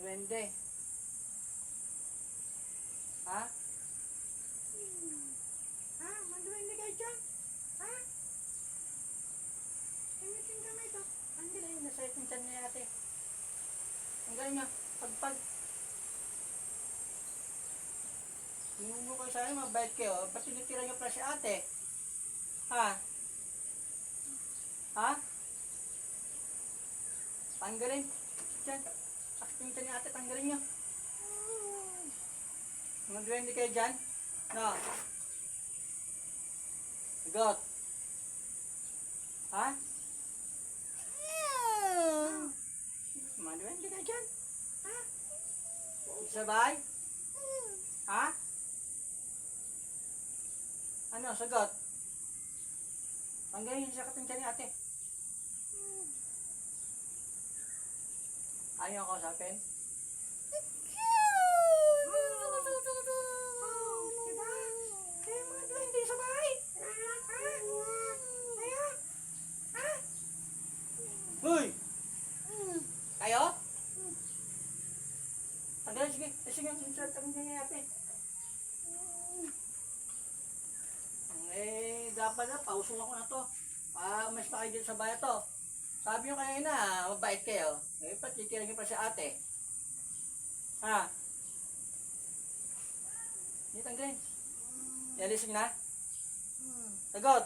duwende. Ha? Ha? Maduwende kayo dyan? Ha? Imitin kami ito. Ang galing, nasa itin dyan niya ate. Ang galing nga, pagpag. Yung mo kayo sa akin, mabait kayo. Ba't tinitira niyo pala si ate? Ha? Ha? Tanggalin. Diyan. Sakitin ka ni ate, tanggalin niyo. Mga duwende kayo dyan? No. Sagot. Ha? Mga duwende kayo dyan? Ha? Sabay? Ha? Ano, sagot? Tanggalin yung sakitin ka ni ate. Ayaw ko kausapin? Diba? Kaya mga duwende sa bahay. Kaya? Ha? Hoy! Kayo? Tanggalin, sige. Sige, tanggalin niya ate. Dapat na, pausong ako na to. Mas na kayo dito sa bahay to. Sabi nyo kanina, mabait kayo. Pati titira pa si ate. Ha? Hindi tanggalin. Yalising na? Sagot?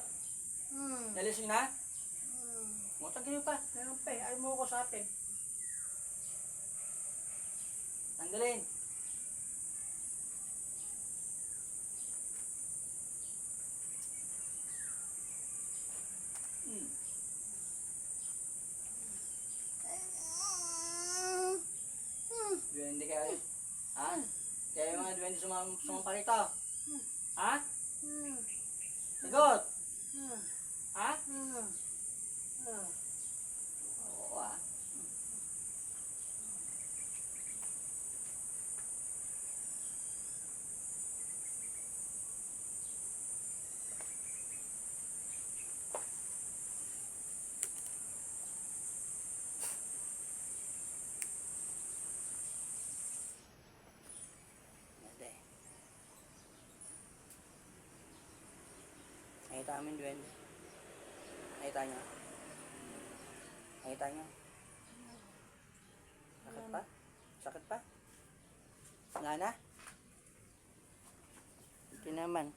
Yalising na? Mo tanggalin pa. Meron pa eh. Ayaw mo ko sa atin. Tanggalin. Duwende kayo. Ha? Kaya yung mga duwende sumampa rito. Ha? Sagot? Ha? Oo ah. Nakita amin duwende. Nakita nyo? Nakita nyo? Sakit pa? Sakit pa? Wala na? Hindi naman.